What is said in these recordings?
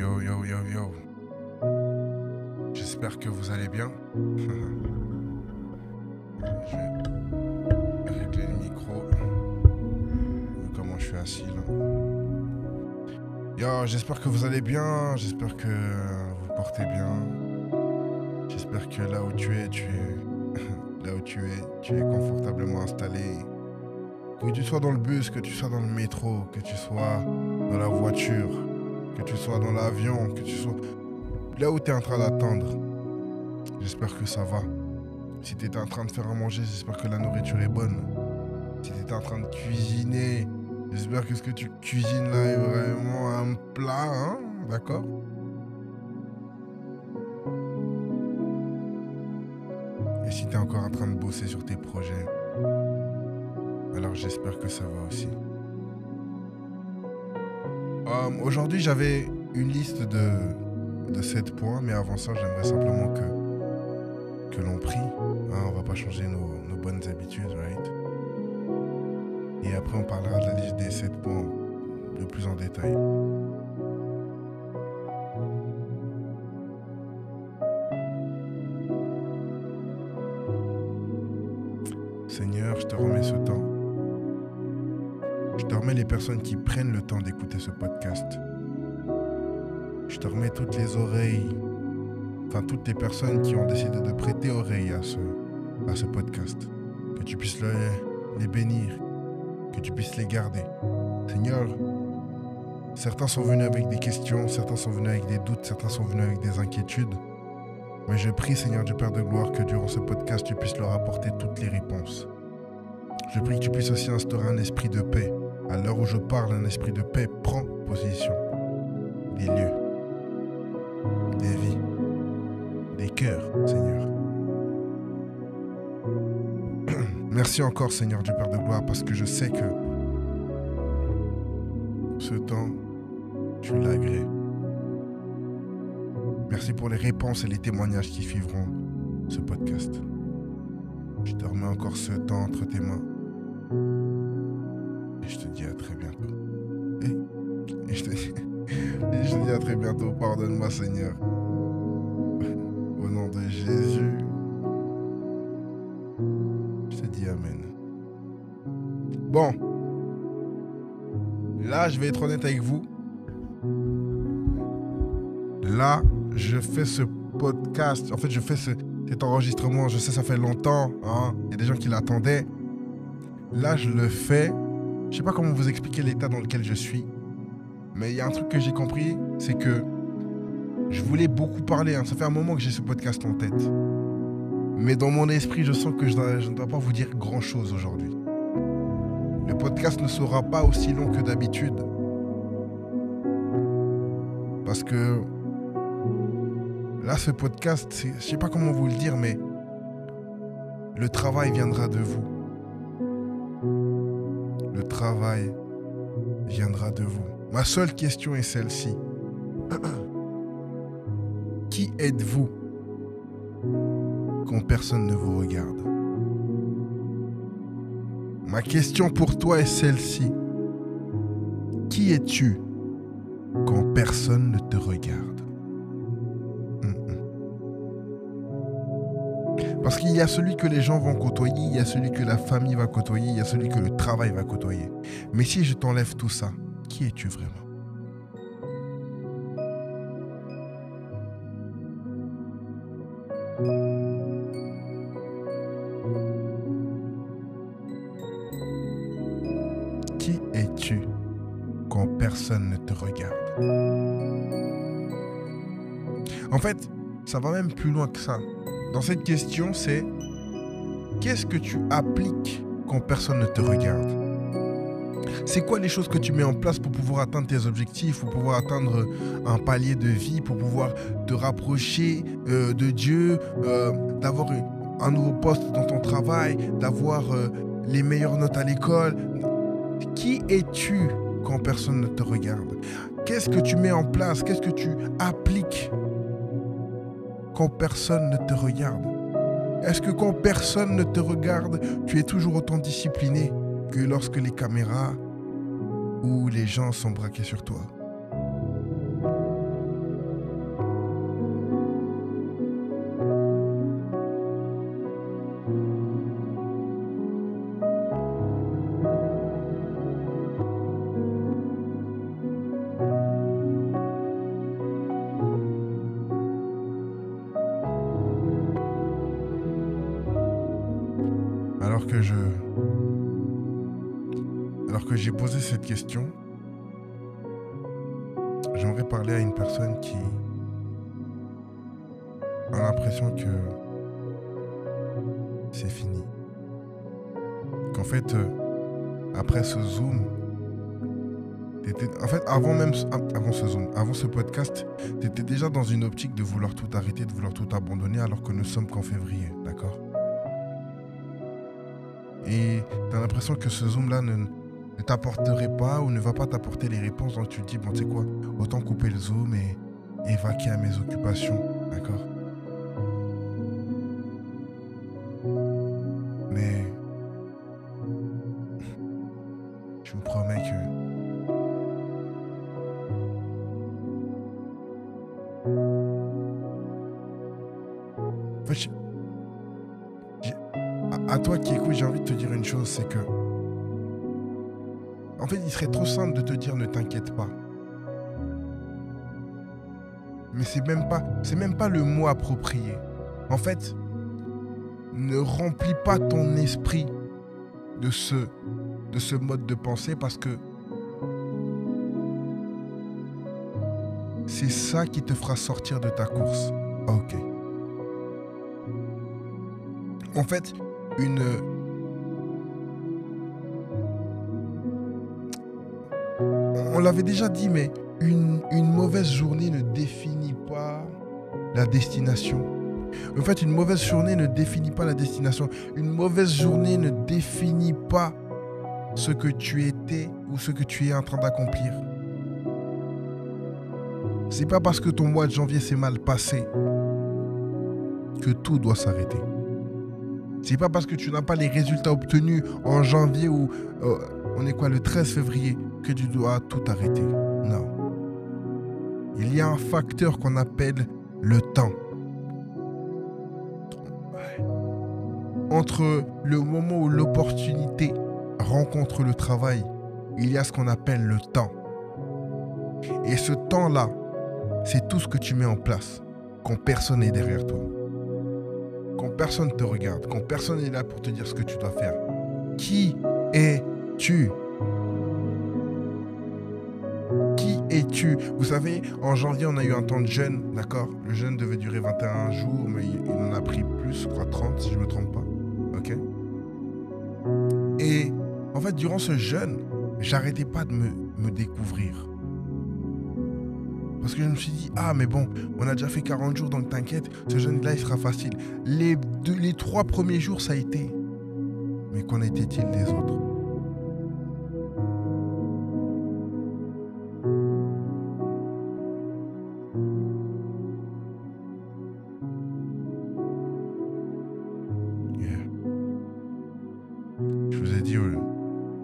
yo, yo, yo, yo. J'espère que vous allez bien. Je vais régler le micro. Comment je suis assis là. Yo, j'espère que vous allez bien. J'espère que vous portez bien. J'espère que là où tu es, là où tu es confortablement installé. Que tu sois dans le bus, que tu sois dans le métro, que tu sois dans la voiture, que tu sois dans l'avion, que tu sois là où tu es en train d'attendre. J'espère que ça va. Si tu étais en train de faire à manger, j'espère que la nourriture est bonne. Si tu étais en train de cuisiner, j'espère que ce que tu cuisines là est vraiment un plat, hein, d'accord? Et si tu es encore en train de bosser sur tes projets, alors j'espère que ça va aussi. Aujourd'hui, j'avais une liste de 7 points, mais avant ça, j'aimerais simplement que l'on prie. Hein, on va pas changer nos bonnes habitudes, right? Et après, on parlera de la liste des 7 points le plus en détail. Seigneur, je te remets ce temps. Je te remets les personnes qui prennent le temps d'écouter ce podcast. Je te remets toutes les oreilles, enfin toutes les personnes qui ont décidé de prêter oreille à ce podcast. Que tu puisses les bénir, que tu puisses les garder. Seigneur, certains sont venus avec des questions, certains sont venus avec des doutes, certains sont venus avec des inquiétudes. Mais je prie, Seigneur du Père de gloire, que durant ce podcast, tu puisses leur apporter toutes les réponses. Je prie que tu puisses aussi instaurer un esprit de paix. À l'heure où je parle, un esprit de paix prend position. Des lieux, des vies, des cœurs, Seigneur. Merci encore, Seigneur du Père de gloire, parce que je sais que ce temps, tu l'agrées. Merci pour les réponses et les témoignages qui suivront ce podcast. Je te remets encore ce temps entre tes mains. Et je te dis à très bientôt. Et je te dis à très bientôt. Pardonne-moi, Seigneur. Au nom de Jésus, je te dis Amen. Bon. Là, je vais être honnête avec vous. Là, je fais ce podcast. En fait, je fais cet enregistrement. Je sais, ça fait longtemps. Hein. Il y a des gens qui l'attendaient. Là, je le fais. Je sais pas comment vous expliquer l'état dans lequel je suis. Mais il y a un truc que j'ai compris, c'est que je voulais beaucoup parler. Hein. Ça fait un moment que j'ai ce podcast en tête. Mais dans mon esprit, je sens que je ne dois pas vous dire grand-chose aujourd'hui. Le podcast ne sera pas aussi long que d'habitude. Parce que là, ce podcast, je sais pas comment vous le dire, mais le travail viendra de vous. Le travail viendra de vous. Ma seule question est celle-ci. Qui êtes-vous quand personne ne vous regarde? Ma question pour toi est celle-ci. Qui es-tu quand personne ne te regarde? Parce qu'il y a celui que les gens vont côtoyer, il y a celui que la famille va côtoyer, il y a celui que le travail va côtoyer. Mais si je t'enlève tout ça, qui es-tu vraiment? Qui es-tu quand personne ne te regarde? En fait, ça va même plus loin que ça. Dans cette question, c'est qu'est-ce que tu appliques quand personne ne te regarde? C'est quoi les choses que tu mets en place pour pouvoir atteindre tes objectifs, pour pouvoir atteindre un palier de vie, pour pouvoir te rapprocher de Dieu, d'avoir un nouveau poste dans ton travail, d'avoir les meilleures notes à l'école? Qui es-tu quand personne ne te regarde? Qu'est-ce que tu mets en place? Qu'est-ce que tu appliques quand personne ne te regarde? Est-ce que quand personne ne te regarde, tu es toujours autant discipliné que lorsque les caméras ou les gens sont braqués sur toi? Alors que j'ai posé cette question, j'aimerais parler à une personne qui a l'impression que c'est fini. Qu'en fait, après ce Zoom, avant ce podcast, tu étais déjà dans une optique de vouloir tout arrêter, de vouloir tout abandonner, alors que nous sommes qu'en février, d'accord? Et tu as l'impression que ce Zoom-là ne t'apporterait pas ou ne va pas t'apporter les réponses. Donc tu te dis, bon, tu sais quoi, autant couper le Zoom et vaquer à mes occupations, d'accord? Mais je vous promets que en fait, à toi qui écoutes, j'ai envie de te dire une chose, c'est que en fait, il serait trop simple de te dire ne t'inquiète pas. Mais c'est même pas le mot approprié. En fait, ne remplis pas ton esprit de ce mode de pensée parce que c'est ça qui te fera sortir de ta course. Ok. En fait, on l'avait déjà dit, mais une mauvaise journée ne définit pas la destination. En fait, une mauvaise journée ne définit pas la destination. Une mauvaise journée ne définit pas ce que tu étais ou ce que tu es en train d'accomplir. C'est pas parce que ton mois de janvier s'est mal passé que tout doit s'arrêter. C'est pas parce que tu n'as pas les résultats obtenus en janvier ou on est quoi, le 13 février, que tu dois tout arrêter. Non. Il y a un facteur qu'on appelle le temps. Entre le moment où l'opportunité rencontre le travail, il y a ce qu'on appelle le temps. Et ce temps-là, c'est tout ce que tu mets en place quand personne n'est derrière toi. Quand personne te regarde, quand personne n'est là pour te dire ce que tu dois faire. Qui es-tu ? Qui es-tu ? Vous savez, en janvier, on a eu un temps de jeûne, d'accord ? Le jeûne devait durer 21 jours, mais il en a pris plus, je crois 30, si je ne me trompe pas. Ok ? Et en fait, durant ce jeûne, j'arrêtais pas de me découvrir. Parce que je me suis dit, ah mais bon, on a déjà fait 40 jours, donc t'inquiète, ce jeûne-là, il sera facile. Les 3 premiers jours, ça a été. Mais qu'en était-il des autres ? Yeah. Je vous ai dit,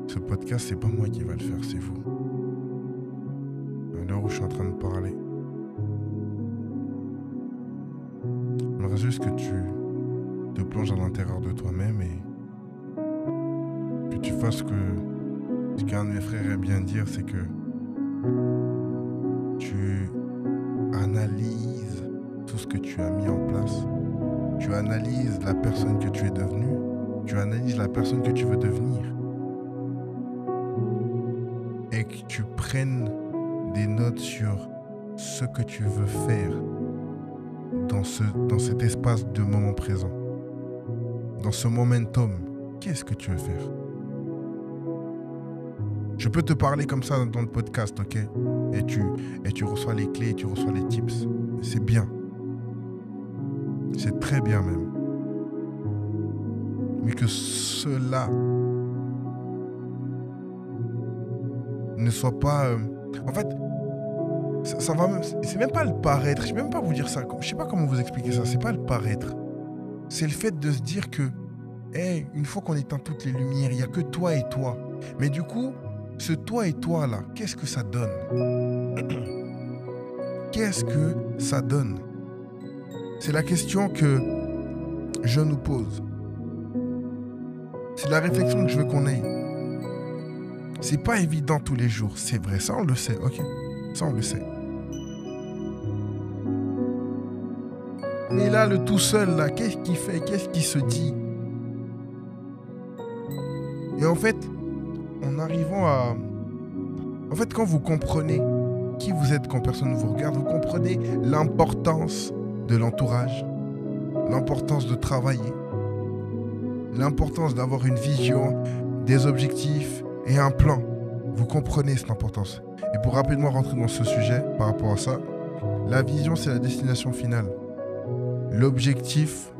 ce podcast, c'est pas moi qui va le faire, c'est vous. À l'heure où je suis en train de parler. J'aimerais juste que tu te plonges à l'intérieur de toi-même et que tu fasses ce qu'un de mes frères aime bien dire, c'est que tu analyses tout ce que tu as mis en place. Tu analyses la personne que tu es devenue. Tu analyses la personne que tu veux devenir. Et que tu prennes des notes sur ce que tu veux faire dans cet espace de moment présent. Dans ce momentum, qu'est-ce que tu veux faire ? Je peux te parler comme ça dans le podcast, ok ? Et tu reçois les clés, tu reçois les tips. C'est bien. C'est très bien même. Mais que cela ne soit pas... En fait, ça va même... C'est même pas le paraître. Je ne vais même pas vous dire ça. Je sais pas comment vous expliquer ça. C'est pas le paraître. C'est le fait de se dire que, une fois qu'on éteint toutes les lumières, il n'y a que toi et toi. Mais du coup, ce toi et toi là, qu'est-ce que ça donne ? Qu'est-ce que ça donne ? C'est la question que je nous pose. C'est la réflexion que je veux qu'on ait. C'est pas évident tous les jours, c'est vrai, ça on le sait, ok ? Ça on le sait. Mais là, le tout seul là, qu'est-ce qu'il fait ? Qu'est-ce qu'il se dit ? en fait, en arrivant à... En fait, quand vous comprenez qui vous êtes quand personne ne vous regarde, vous comprenez l'importance de l'entourage, l'importance de travailler, l'importance d'avoir une vision, des objectifs et un plan. Vous comprenez cette importance. Et pour rapidement rentrer dans ce sujet par rapport à ça, la vision, c'est la destination finale. L'objectif,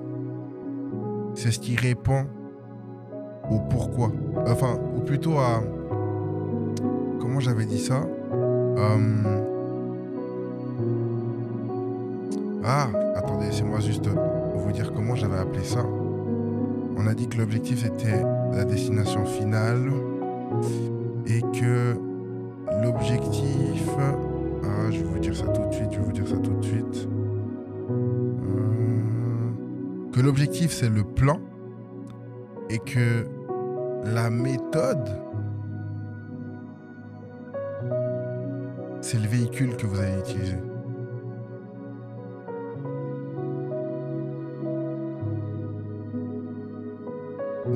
c'est ce qui répond au pourquoi. Enfin, ou plutôt à... Comment j'avais dit ça Attendez, laissez-moi juste vous dire comment j'avais appelé ça. On a dit que l'objectif, c'était la destination finale. Et que l'objectif... je vais vous dire ça tout de suite. Que l'objectif, c'est le plan. Et que la méthode, c'est le véhicule que vous allez utiliser.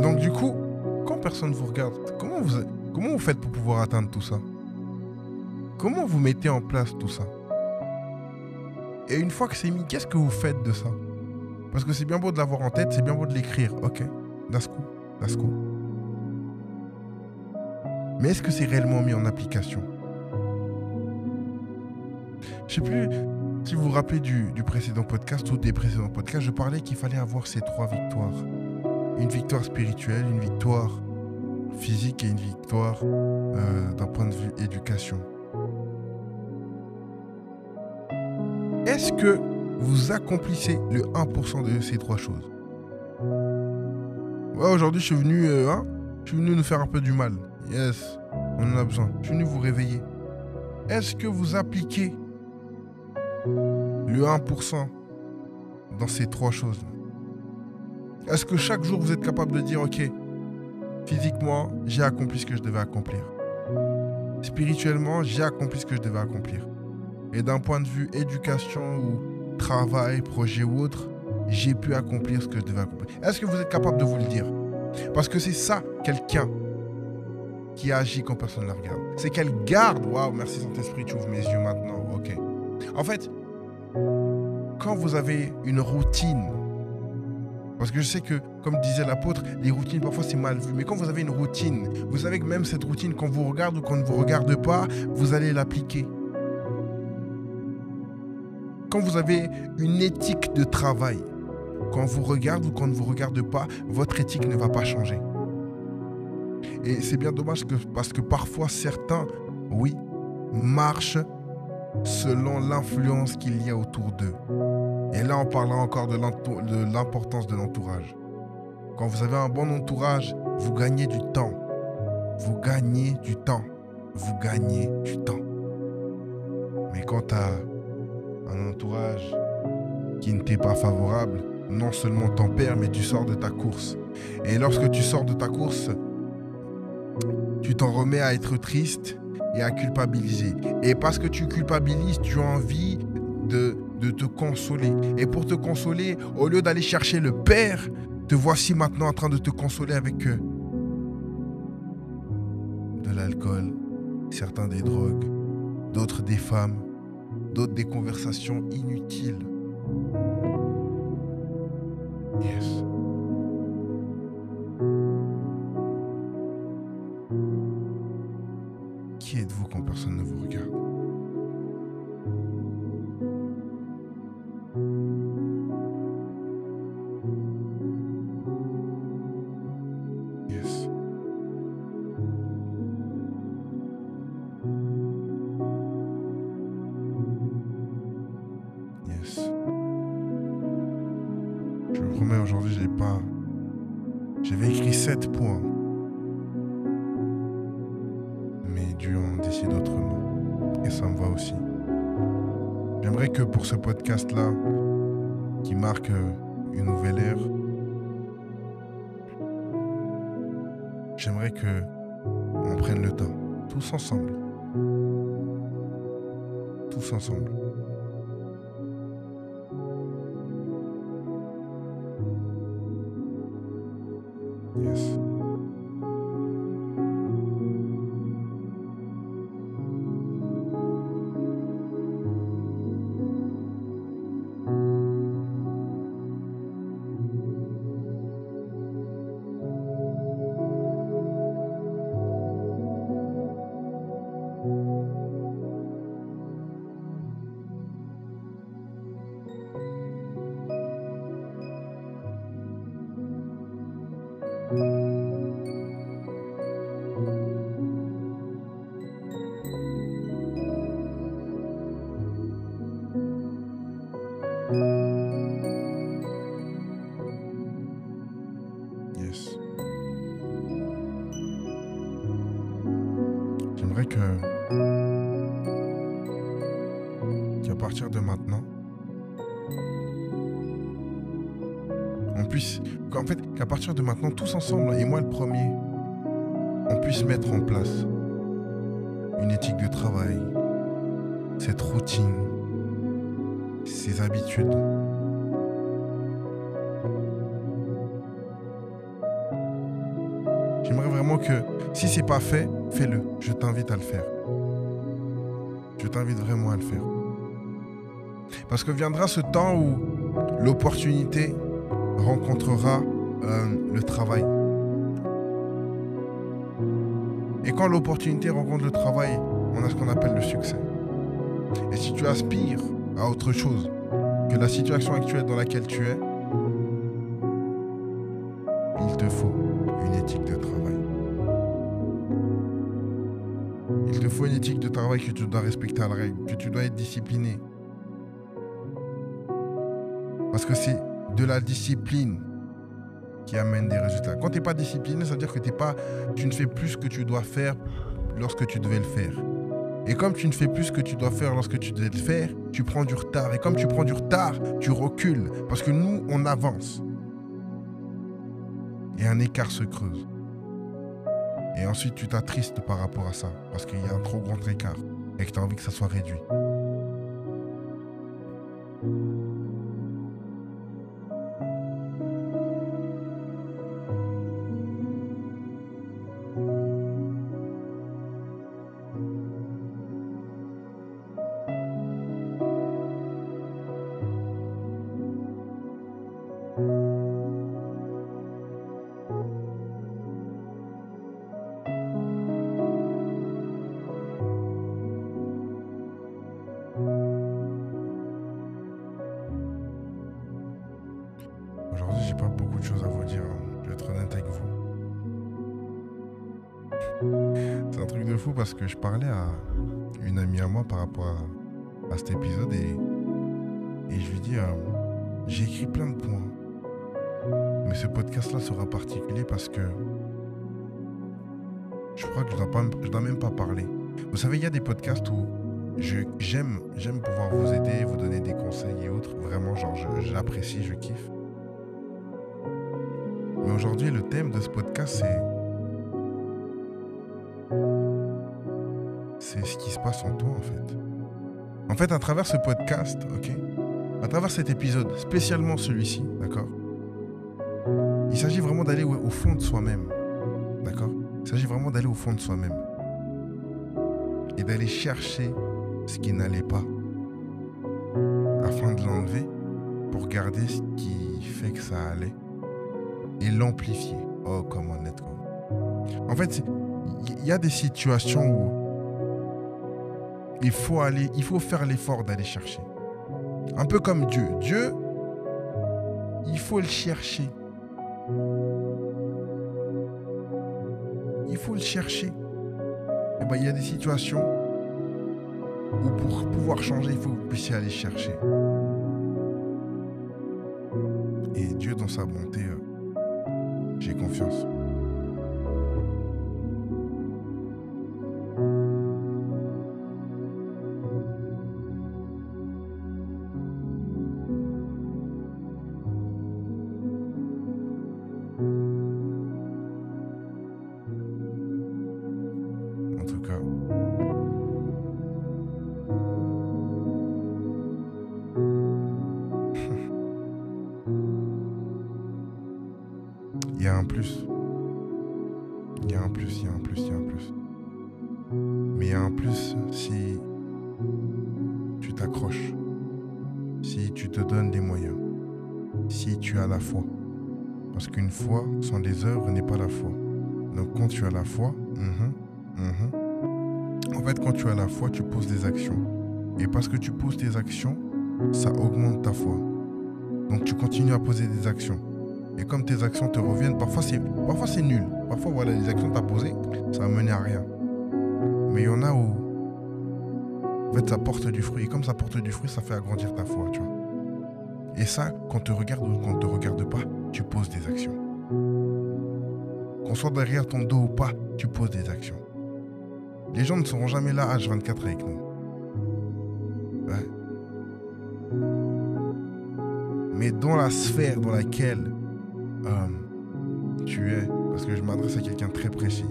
Donc du coup, quand personne ne vous regarde, comment vous faites pour pouvoir atteindre tout ça? Comment vous mettez en place tout ça? Et une fois que c'est mis, qu'est-ce que vous faites de ça? Parce que c'est bien beau de l'avoir en tête, c'est bien beau de l'écrire. Ok, that's cool. Mais est-ce que c'est réellement mis en application? Je sais plus si vous vous rappelez du précédent podcast ou des précédents podcasts, je parlais qu'il fallait avoir ces 3 victoires. Une victoire spirituelle, une victoire physique et une victoire d'un point de vue éducation. Est-ce que vous accomplissez le 1% de ces 3 choses? Ouais, aujourd'hui, je suis venu nous faire un peu du mal. Yes, on en a besoin. Je suis venu vous réveiller. Est-ce que vous appliquez le 1% dans ces 3 choses? Est-ce que chaque jour, vous êtes capable de dire, ok, physiquement, j'ai accompli ce que je devais accomplir. Spirituellement, j'ai accompli ce que je devais accomplir. Et d'un point de vue éducation ou travail, projet ou autre, j'ai pu accomplir ce que je devais accomplir. Est-ce que vous êtes capable de vous le dire? Parce que c'est ça, quelqu'un qui agit quand personne ne la regarde. C'est qu'elle garde... Waouh, merci Saint-Esprit, tu ouvres mes yeux maintenant. Ok. En fait, quand vous avez une routine, parce que je sais que, comme disait l'apôtre, les routines, parfois c'est mal vu. Mais quand vous avez une routine, vous savez que même cette routine, quand vous regarde ou quand ne vous regarde pas, vous allez l'appliquer. Quand vous avez une éthique de travail, quand vous regarde ou quand ne vous regarde pas, votre éthique ne va pas changer. Et c'est bien dommage parce que parfois certains, oui, marchent selon l'influence qu'il y a autour d'eux. Et là, on parlera encore de l'importance de l'entourage. Quand vous avez un bon entourage, vous gagnez du temps. Vous gagnez du temps. Vous gagnez du temps. Mais quand tu as un entourage qui ne t'est pas favorable, non seulement t'en perds, mais tu sors de ta course. Et lorsque tu sors de ta course, tu t'en remets à être triste et à culpabiliser. Et parce que tu culpabilises, tu as envie de te consoler. Et pour te consoler, au lieu d'aller chercher le Père, te voici maintenant en train de te consoler avec de l'alcool, certains des drogues, d'autres des femmes, d'autres des conversations inutiles. Yes. Qui êtes-vous quand personne ne vous regarde? Yes. Yes. Je me promets, aujourd'hui, j'avais écrit 7 points. Mais Dieu en décide autrement. Et ça me va aussi. J'aimerais que pour ce podcast-là, qui marque une nouvelle ère, j'aimerais que on prenne le temps, tous ensemble. Tous ensemble. Yes. Yes. J'aimerais qu'à partir de maintenant, qu'à partir de maintenant, tous ensemble, et moi le premier, on puisse mettre en place une éthique de travail, cette routine, ces habitudes. J'aimerais vraiment que, si c'est pas fait, fais-le. Je t'invite à le faire. Je t'invite vraiment à le faire. Parce que viendra ce temps où l'opportunité rencontrera le travail. Et quand l'opportunité rencontre le travail, on a ce qu'on appelle le succès. Et si tu aspires à autre chose que la situation actuelle dans laquelle tu es, il te faut une éthique de travail. Il te faut une éthique de travail que tu dois respecter à la règle, que tu dois être discipliné. Parce que c'est de la discipline qui amène des résultats. Quand tu n'es pas discipliné, ça veut dire que tu ne fais plus ce que tu dois faire lorsque tu devais le faire. Et comme tu ne fais plus ce que tu dois faire lorsque tu devais le faire, tu prends du retard. Et comme tu prends du retard, tu recules. Parce que nous, on avance. Et un écart se creuse. Et ensuite, tu t'attristes par rapport à ça. Parce qu'il y a un trop grand écart. Et que tu as envie que ça soit réduit. Aujourd'hui, j'ai pas beaucoup de choses à vous dire. Je vais être honnête avec vous. C'est un truc de fou parce que je parlais à une amie à moi par rapport à cet épisode et je lui dis j'ai écrit plein de points. Mais ce podcast-là sera particulier parce que je crois que je dois même pas parler. Vous savez, il y a des podcasts où j'aime pouvoir vous aider, vous donner des conseils et autres. Vraiment, genre, je l'apprécie, je kiffe. Mais aujourd'hui, le thème de ce podcast, c'est ce qui se passe en toi, en fait. En fait, à travers ce podcast, ok, à travers cet épisode, spécialement celui-ci, d'accord, il s'agit vraiment d'aller au fond de soi-même, d'accord. Il s'agit vraiment d'aller au fond de soi-même et d'aller chercher ce qui n'allait pas afin de l'enlever pour garder ce qui fait que ça allait et l'amplifier. Oh, come on, let's go. En fait, il y a des situations où il faut faire l'effort d'aller chercher. Un peu comme Dieu. Dieu, il faut le chercher. Il faut le chercher. Et ben, il y a des situations où pour pouvoir changer, il faut que vous puissiez aller chercher. Et Dieu, dans sa bonté, j'ai confiance. En tout cas, il y a un plus. Il y a un plus, il y a un plus, il y a un plus. Mais il y a un plus si tu t'accroches, si tu te donnes des moyens, si tu as la foi. Parce qu'une foi sans les œuvres n'est pas la foi. Donc quand tu as la foi, en fait quand tu as la foi, tu poses des actions. Et parce que tu poses des actions, ça augmente ta foi. Donc tu continues à poser des actions. Et comme tes actions te reviennent, parfois c'est nul. Parfois, voilà, les actions que tu as posées, ça va mener à rien. Mais il y en a où, en fait, ça porte du fruit. Et comme ça porte du fruit, ça fait agrandir ta foi, tu vois. Et ça, qu'on te regarde ou qu'on ne te regarde pas, tu poses des actions. Qu'on soit derrière ton dos ou pas, tu poses des actions. Les gens ne seront jamais là H24 avec nous. Ouais. Mais dans la sphère dans laquelle tu es, parce que je m'adresse à quelqu'un de très précis,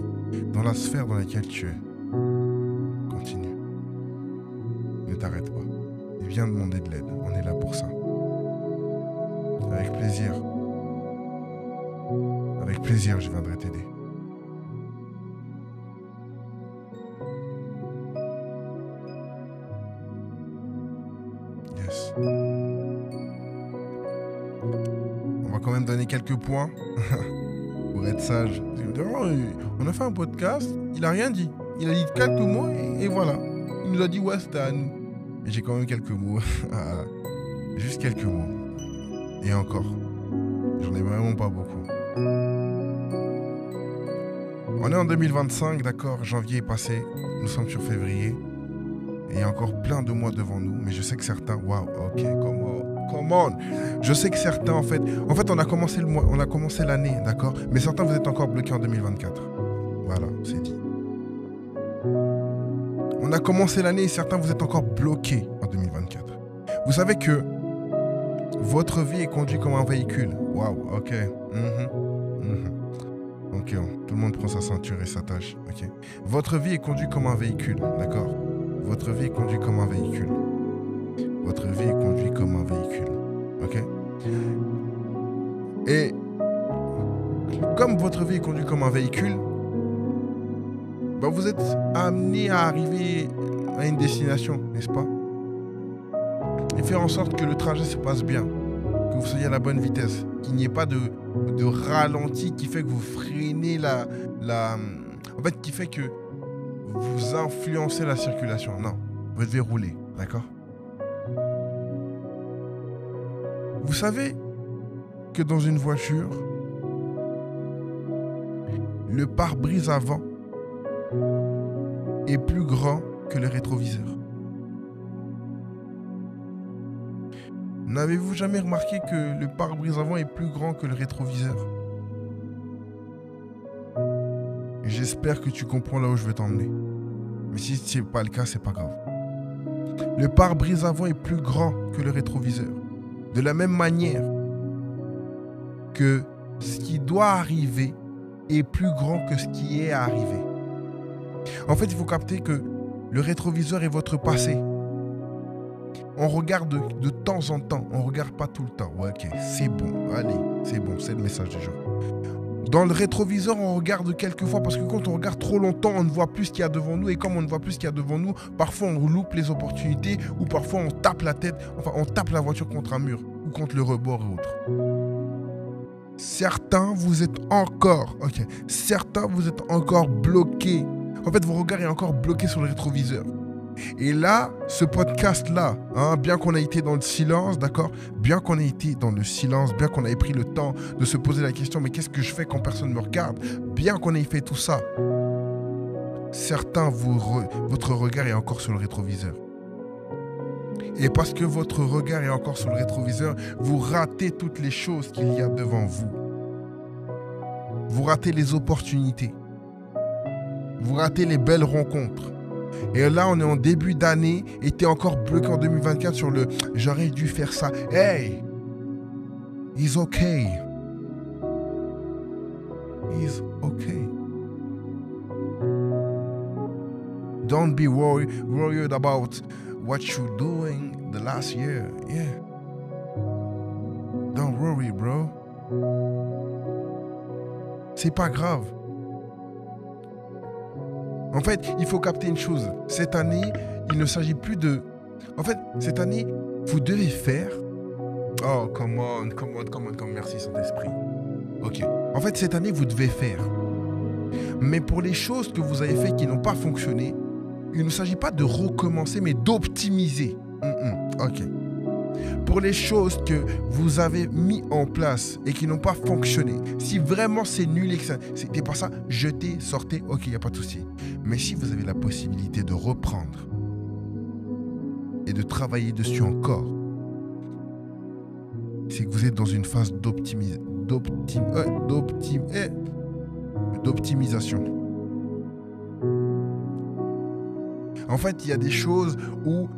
dans la sphère dans laquelle tu es, continue. Ne t'arrête pas. Et viens demander de l'aide. On est là pour ça. Avec plaisir. Avec plaisir, je viendrai t'aider. Yes. On va quand même donner quelques points pour être sage. On a fait un podcast, il a rien dit. Il a dit quelques mots et voilà. Il nous a dit ouais, c'était à nous. Et j'ai quand même quelques mots. Juste quelques mots. Et encore. J'en ai vraiment pas beaucoup. On est en 2025, d'accord, janvier est passé, nous sommes sur février, et il y a encore plein de mois devant nous, mais je sais que certains, waouh, ok, come on, je sais que certains, en fait, on a commencé le mois, on a commencé l'année, d'accord, mais certains vous êtes encore bloqués en 2024, voilà, c'est dit. On a commencé l'année et certains vous êtes encore bloqués en 2024. Vous savez que votre vie est conduite comme un véhicule, waouh, ok, Ok, tout le monde prend sa ceinture et s'attache. Ok. Votre vie est conduite comme un véhicule, d'accord? Votre vie est conduite comme un véhicule. Votre vie est conduite comme un véhicule, ok? Et comme votre vie est conduite comme un véhicule, bah vous êtes amené à arriver à une destination, n'est-ce pas? Et faire en sorte que le trajet se passe bien, que vous soyez à la bonne vitesse, qu'il n'y ait pas de ralenti qui fait que vous freinez en fait, qui fait que vous influencez la circulation. Non, vous devez rouler, d'accord? Vous savez que dans une voiture, le pare-brise avant est plus grand que le rétroviseur. N'avez-vous jamais remarqué que le pare-brise avant est plus grand que le rétroviseur? J'espère que tu comprends là où je veux t'emmener. Mais si ce n'est pas le cas, c'est pas grave. Le pare-brise avant est plus grand que le rétroviseur. De la même manière que ce qui doit arriver est plus grand que ce qui est à arriver. En fait, il faut capter que le rétroviseur est votre passé. On regarde de temps en temps, on ne regarde pas tout le temps. Ouais, ok, c'est bon, allez, c'est bon, c'est le message du jour. Dans le rétroviseur, on regarde quelques fois parce que quand on regarde trop longtemps, on ne voit plus ce qu'il y a devant nous. Et comme on ne voit plus ce qu'il y a devant nous, parfois on loupe les opportunités ou parfois on tape la tête, enfin on tape la voiture contre un mur ou contre le rebord et autres. Certains, vous êtes encore bloqués. En fait, vos regards est encore bloqué sur le rétroviseur. Et là, ce podcast-là, bien qu'on ait été dans le silence, d'accord, bien qu'on ait été dans le silence, bien qu'on ait pris le temps de se poser la question, mais qu'est-ce que je fais quand personne ne me regarde, bien qu'on ait fait tout ça, certains, votre regard est encore sur le rétroviseur. Et parce que votre regard est encore sur le rétroviseur, vous ratez toutes les choses qu'il y a devant vous. Vous ratez les opportunités. Vous ratez les belles rencontres. Et là, on est en début d'année et t'es encore bloqué en 2024 sur le « j'aurais dû faire ça ». Hey! It's okay. It's okay. Don't be worried about what you're doing the last year. Yeah. Don't worry, bro. C'est pas grave. En fait, il faut capter une chose. Cette année, il ne s'agit plus de... En fait, cette année, vous devez faire... Oh, come on, merci Saint-Esprit. Ok. En fait, cette année, vous devez faire. Mais pour les choses que vous avez faites qui n'ont pas fonctionné, il ne s'agit pas de recommencer, mais d'optimiser. Ok. pour les choses que vous avez mis en place et qui n'ont pas fonctionné. Si vraiment c'est nul et que c'était pas ça, jetez, sortez, ok, il n'y a pas de souci. Mais si vous avez la possibilité de reprendre et de travailler dessus encore, c'est que vous êtes dans une phase d'optimisation. En fait, il y a des choses où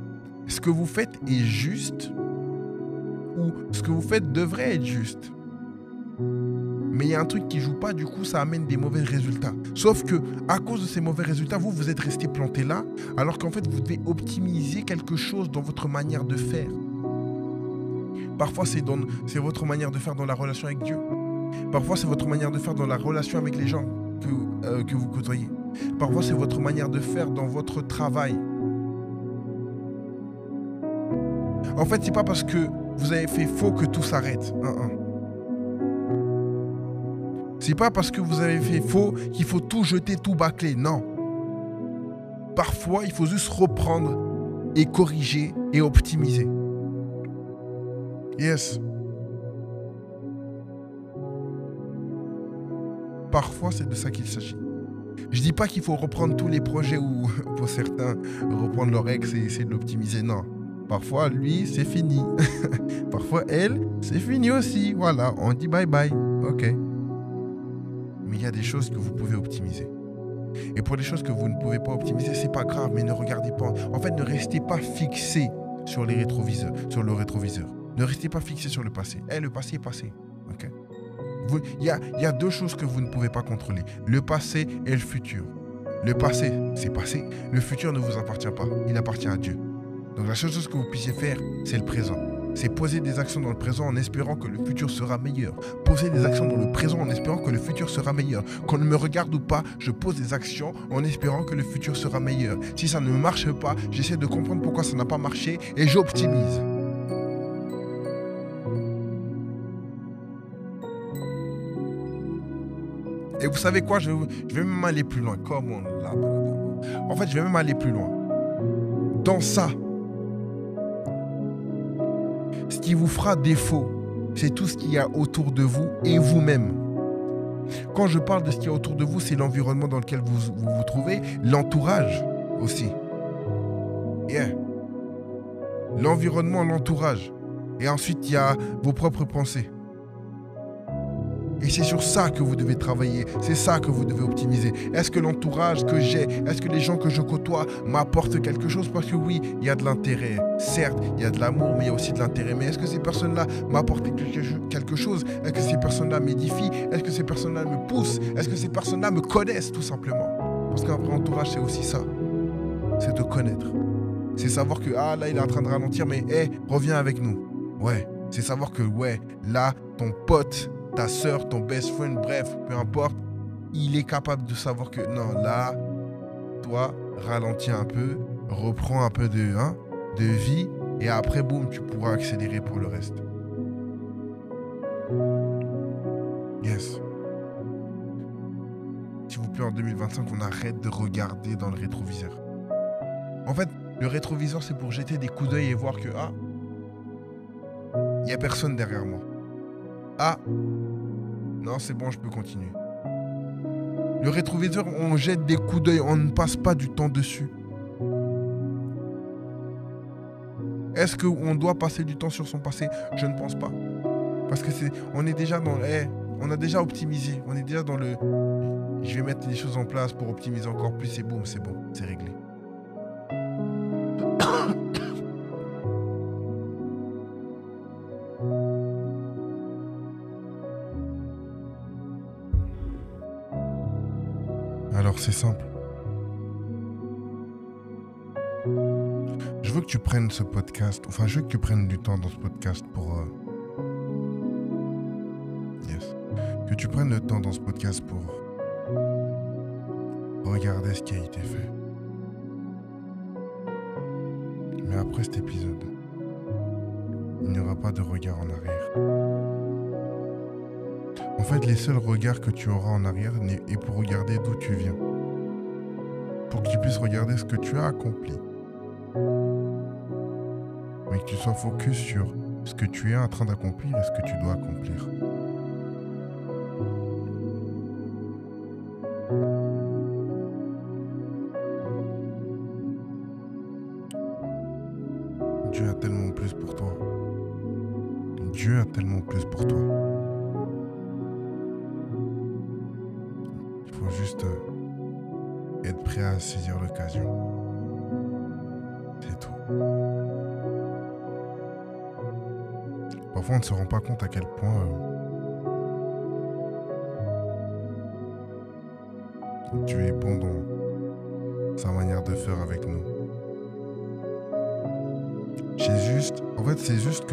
ce que vous faites est juste, ou ce que vous faites devrait être juste. Mais il y a un truc qui ne joue pas, du coup, ça amène des mauvais résultats. Sauf que, à cause de ces mauvais résultats, vous êtes resté planté là, alors qu'en fait, vous devez optimiser quelque chose dans votre manière de faire. Parfois, c'est votre manière de faire dans la relation avec Dieu. Parfois, c'est votre manière de faire dans la relation avec les gens que vous côtoyez. Parfois, c'est votre manière de faire dans votre travail. En fait, c'est pas parce que vous avez fait faux que tout s'arrête. C'est pas parce que vous avez fait faux qu'il faut tout jeter, tout bâcler. Non. Parfois, il faut juste reprendre et corriger et optimiser. Yes. Parfois, c'est de ça qu'il s'agit. Je dis pas qu'il faut reprendre tous les projets ou pour certains, reprendre leur ex et essayer de l'optimiser. Non. Parfois, lui, c'est fini. Parfois, elle, c'est fini aussi. Voilà, on dit bye bye. Ok. Mais il y a des choses que vous pouvez optimiser. Et pour les choses que vous ne pouvez pas optimiser, c'est pas grave, mais ne regardez pas. En fait, ne restez pas fixé sur les rétroviseurs, sur le rétroviseur. Ne restez pas fixé sur le passé. Le passé est passé. Ok. Il y a deux choses que vous ne pouvez pas contrôler. Le passé et le futur. Le passé, c'est passé. Le futur ne vous appartient pas. Il appartient à Dieu. Donc la seule chose que vous puissiez faire, c'est le présent. C'est poser des actions dans le présent en espérant que le futur sera meilleur. Poser des actions dans le présent en espérant que le futur sera meilleur. Qu'on ne me regarde ou pas, je pose des actions en espérant que le futur sera meilleur. Si ça ne marche pas, j'essaie de comprendre pourquoi ça n'a pas marché et j'optimise. Et vous savez quoi, je vais même aller plus loin. Comment là? En fait, je vais même aller plus loin. Dans ça, ce qui vous fera défaut, c'est tout ce qu'il y a autour de vous et vous-même. Quand je parle de ce qu'il y a autour de vous, c'est l'environnement dans lequel vous trouvez, l'entourage aussi. Yeah. L'environnement, l'entourage. Et ensuite, il y a vos propres pensées. Et c'est sur ça que vous devez travailler, c'est ça que vous devez optimiser. Est-ce que l'entourage que j'ai, est-ce que les gens que je côtoie m'apportent quelque chose? Parce que oui, il y a de l'intérêt. Certes, il y a de l'amour, mais il y a aussi de l'intérêt. Mais est-ce que ces personnes-là m'apportent quelque chose? Est-ce que ces personnes-là m'édifient? Est-ce que ces personnes-là me poussent? Est-ce que ces personnes-là me connaissent tout simplement? Parce qu'un vrai entourage, c'est aussi ça. C'est te connaître. C'est savoir que, là, il est en train de ralentir, mais reviens avec nous. Ouais, c'est savoir que, là, ton pote, ta soeur, ton best friend, bref, peu importe, il est capable de savoir que non, là, toi, ralentis un peu, reprends un peu de vie, et après, boum, tu pourras accélérer pour le reste. Yes. S'il vous plaît, en 2025, on arrête de regarder dans le rétroviseur. En fait, le rétroviseur, c'est pour jeter des coups d'œil et voir que, il n'y a personne derrière moi. Non, c'est bon, je peux continuer. Le rétroviseur, on jette des coups d'œil, on ne passe pas du temps dessus. Est-ce qu'on doit passer du temps sur son passé? Je ne pense pas. Parce que on est déjà dans on a déjà optimisé. On est déjà dans le... Je vais mettre des choses en place pour optimiser encore plus et boum, c'est bon, c'est réglé. Alors c'est simple. Je veux que tu prennes ce podcast, je veux que tu prennes du temps dans ce podcast pour... Que tu prennes le temps dans ce podcast pour regarder ce qui a été fait. Mais après cet épisode, il n'y aura pas de regard en arrière. En fait, les seuls regards que tu auras en arrière est pour regarder d'où tu viens. Pour que tu puisses regarder ce que tu as accompli. mais que tu sois focus sur ce que tu es en train d'accomplir et ce que tu dois accomplir. Dieu a tellement plus pour toi. Dieu a tellement plus pour toi. Il faut juste être prêt à saisir l'occasion. C'est tout. Parfois, on ne se rend pas compte à quel point Dieu est bon dans sa manière de faire avec nous. C'est juste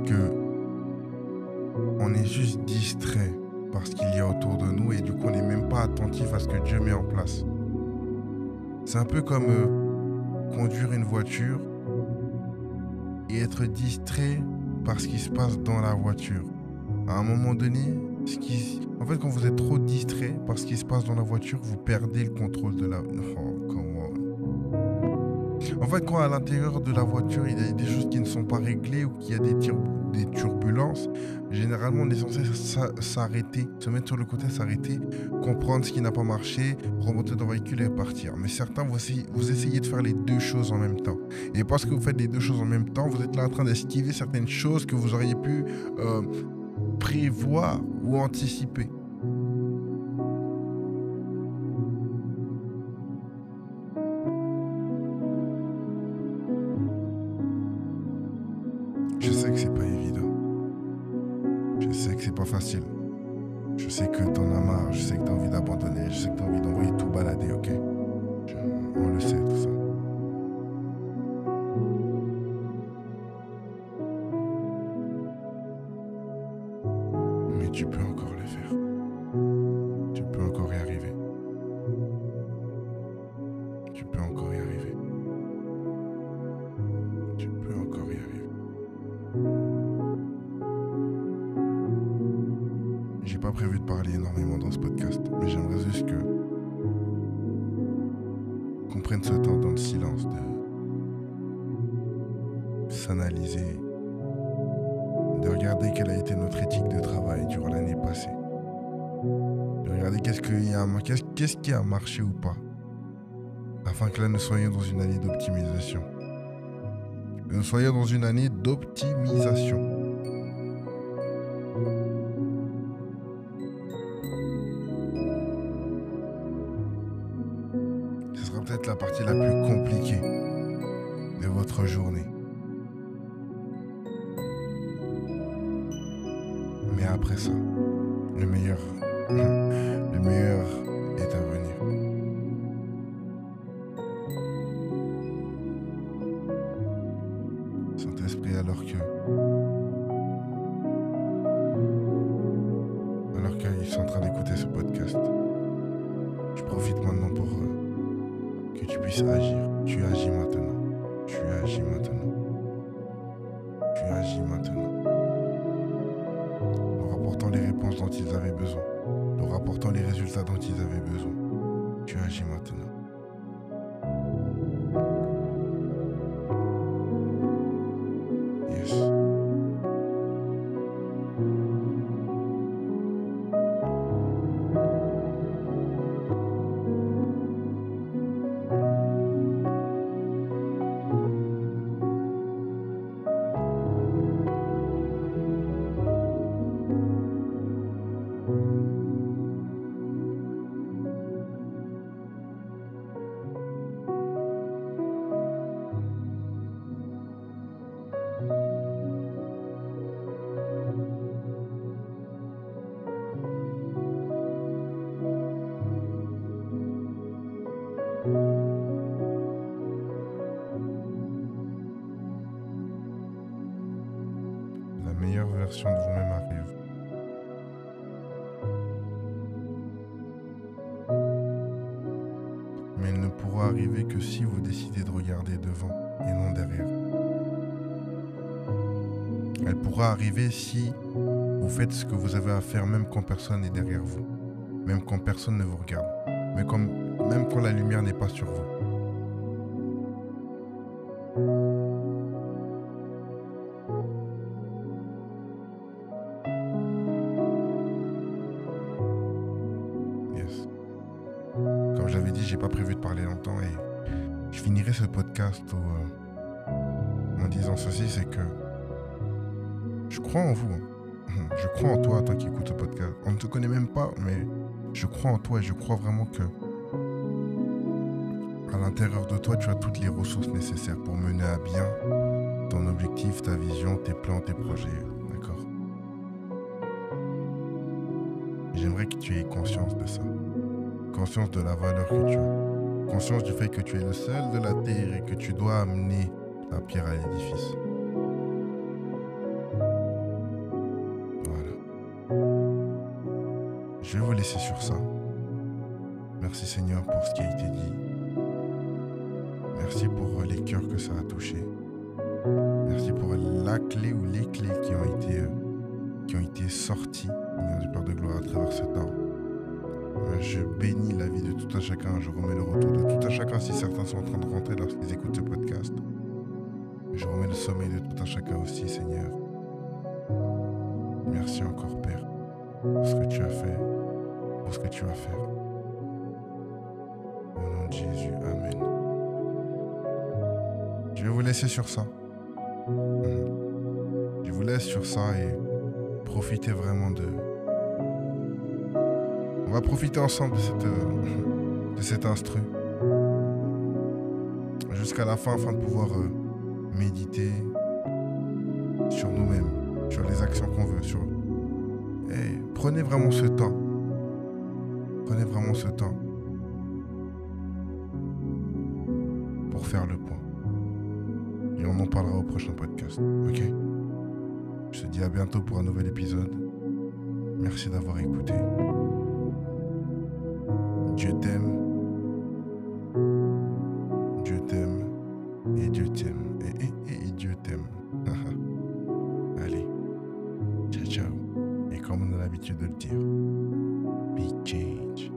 que on est juste distrait par ce qu'il y a autour de nous et du coup on n'est même pas attentif à ce que Dieu met en place. C'est un peu comme conduire une voiture et être distrait par ce qui se passe dans la voiture. À un moment donné, quand vous êtes trop distrait par ce qui se passe dans la voiture, vous perdez le contrôle de la... En fait, quand à l'intérieur de la voiture, il y a des choses qui ne sont pas réglées ou qu'il y a des turbulences, généralement, on est censé s'arrêter, se mettre sur le côté, s'arrêter, comprendre ce qui n'a pas marché, remonter dans le véhicule et partir. Mais certains, vous essayez de faire les deux choses en même temps. Et parce que vous faites les deux choses en même temps, vous êtes là en train d'esquiver certaines choses que vous auriez pu prévoir ou anticiper. Je sais que c'est pas évident. Je sais que c'est pas facile. Je sais que t'en as marre. Je sais que t'as envie d'abandonner. Je sais que t'as envie d'envoyer tout balader, ok? On le sait, tout ça. Mais tu peux encore le faire. Tu peux encore y arriver. Tu peux encore y arriver. Tu peux encore y arriver. J'ai pas prévu de parler énormément dans ce podcast, mais j'aimerais juste qu'on prenne ce temps dans le silence de s'analyser, de regarder quelle a été notre éthique de travail durant l'année passée, de regarder qu'est-ce qui a marché ou pas, afin que là nous soyons dans une année d'optimisation. Que nous soyons dans une année d'optimisation. Ce sera peut-être la partie la plus compliquée de votre journée. Mais après ça, le meilleur est à venir. Saint-Esprit, alors qu'ils sont en train d'écouter ce podcast, je profite maintenant pour que tu puisses agir. Tu agis maintenant. Tu agis maintenant. Tu agis maintenant. Leur apportant les réponses dont ils avaient besoin. Leur apportant les résultats dont ils avaient besoin. Tu agis maintenant. Yes. La meilleure version de vous-même arrive. Mais elle ne pourra arriver que si vous décidez de regarder devant et non derrière. Elle pourra arriver si vous faites ce que vous avez à faire même quand personne n'est derrière vous. Même quand personne ne vous regarde. Même quand la lumière n'est pas sur vous. dit, j'ai pas prévu de parler longtemps et je finirai ce podcast en disant ceci, c'est que je crois en vous. Je crois en toi qui écoutes ce podcast. On ne te connaît même pas, mais je crois en toi et je crois vraiment que à l'intérieur de toi, tu as toutes les ressources nécessaires pour mener à bien ton objectif, ta vision, tes plans, tes projets. D'accord? J'aimerais que tu aies conscience de ça. Conscience de la valeur que tu as. Conscience du fait que tu es le seul de la terre et que tu dois amener la pierre à l'édifice. Voilà. Je vais vous laisser sur ça. Merci Seigneur pour ce qui a été dit. Merci pour les cœurs que ça a touché. Merci pour la clé ou les clés qui ont été sorties, Seigneur du Père de gloire, à travers ce temps. Je bénis la vie de tout un chacun. Je remets le retour de tout un chacun si certains sont en train de rentrer lorsqu'ils écoutent ce podcast. Je remets le sommeil de tout un chacun aussi, Seigneur. Merci encore, Père, pour ce que tu as fait, pour ce que tu vas faire. Au nom de Jésus, Amen. Je vais vous laisser sur ça. Je vous laisse sur ça et profitez vraiment de... On va profiter ensemble de cet instru. Jusqu'à la fin, afin de pouvoir méditer sur nous-mêmes, sur les actions qu'on veut. Et prenez vraiment ce temps. Prenez vraiment ce temps pour faire le point. Et on en parlera au prochain podcast. Ok? Je te dis à bientôt pour un nouvel épisode. Merci d'avoir écouté. Dieu t'aime. Dieu t'aime. Et Dieu t'aime. Et Dieu t'aime. Allez. Ciao, ciao. Et comme on a l'habitude de le dire, big change.